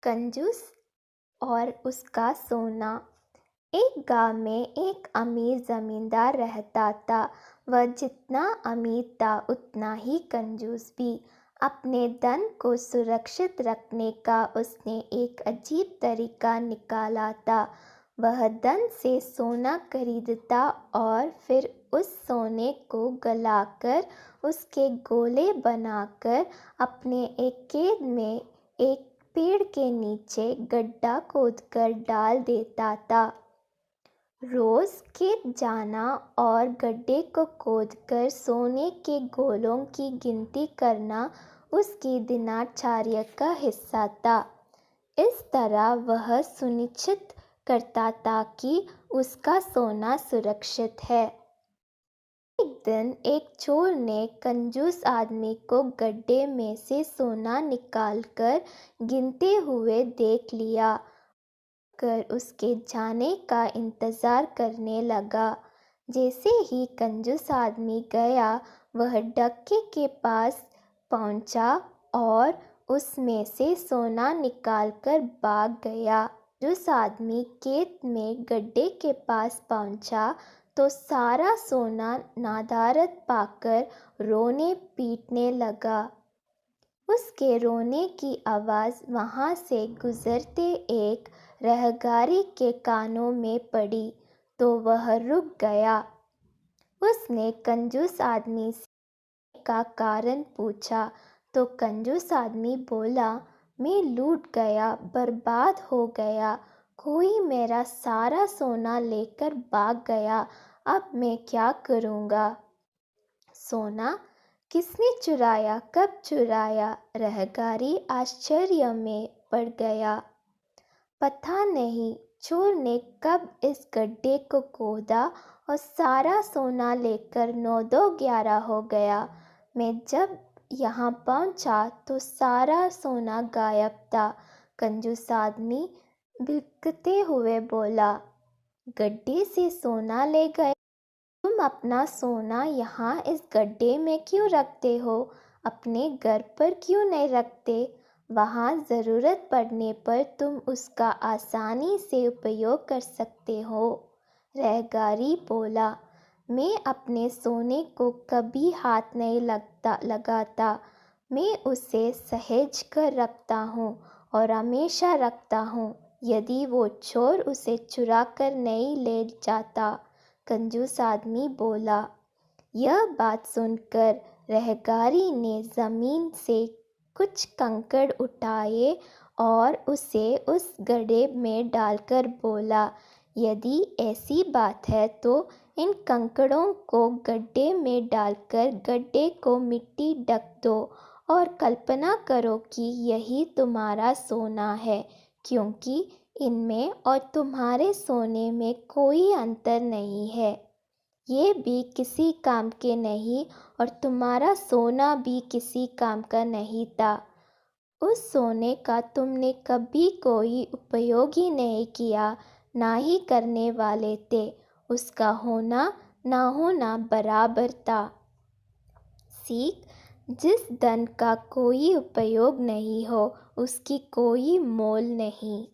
कंजूस और उसका सोना। एक गांव में एक अमीर जमींदार रहता था। वह जितना अमीर था उतना ही कंजूस भी। अपने धन को सुरक्षित रखने का उसने एक अजीब तरीका निकाला था। वह धन से सोना खरीदता और फिर उस सोने को गलाकर उसके गोले बनाकर अपने एक खेत में एक पेड़ के नीचे गड्ढा खोदकर डाल देता था। रोज खेत जाना और गड्ढे को खोदकर सोने के गोलों की गिनती करना उसकी दिनचर्या का हिस्सा था। इस तरह वह सुनिश्चित करता था कि उसका सोना सुरक्षित है। एक दिन एक चोर ने कंजूस आदमी को गड्ढे में से सोना निकालकर गिनते हुए देख लिया कर उसके जाने का इंतज़ार करने लगा। जैसे ही कंजूस आदमी गया वह डक्के के पास पहुंचा और उसमें से सोना निकालकर भाग गया। कंजूस आदमी खेत में गड्ढे के पास पहुंचा तो सारा सोना नदारद पाकर रोने पीटने लगा। उसके रोने की आवाज़ वहाँ से गुजरते एक राहगीर के कानों में पड़ी तो वह रुक गया। उसने कंजूस आदमी से का कारण पूछा तो कंजूस आदमी बोला, मैं लूट गया, बर्बाद हो गया। कोई मेरा सारा सोना लेकर भाग गया। अब मैं क्या करूँगा? सोना किसने चुराया, कब चुराया? राहगीर आश्चर्य में पड़ गया। पता नहीं चोर ने कब इस गड्ढे को खोदा और सारा सोना लेकर 9-2-11 हो गया। मैं जब यहाँ पहुँचा तो सारा सोना गायब था। कंजूस आदमी बिलखते हुए बोला, गड्ढे से सोना ले गए? तुम अपना सोना यहाँ इस गड्ढे में क्यों रखते हो? अपने घर पर क्यों नहीं रखते? वहाँ ज़रूरत पड़ने पर तुम उसका आसानी से उपयोग कर सकते हो। राहगीर बोला, मैं अपने सोने को कभी हाथ नहीं लगाता। मैं उसे सहेज कर रखता हूँ और हमेशा रखता हूँ। यदि वो चोर उसे चुरा कर नहीं ले जाता। कंजूस आदमी बोला। यह बात सुनकर राहगीर ने ज़मीन से कुछ कंकड़ उठाए और उसे उस गड्ढे में डालकर बोला, यदि ऐसी बात है तो इन कंकड़ों को गड्ढे में डालकर गड्ढे को मिट्टी ढक दो और कल्पना करो कि यही तुम्हारा सोना है, क्योंकि इनमें और तुम्हारे सोने में कोई अंतर नहीं है। ये भी किसी काम के नहीं और तुम्हारा सोना भी किसी काम का नहीं था। उस सोने का तुमने कभी कोई उपयोग ही नहीं किया, ना ही करने वाले थे। उसका होना ना होना बराबर था। सीख, जिस धन का कोई उपयोग नहीं हो उसकी कोई मोल नहीं।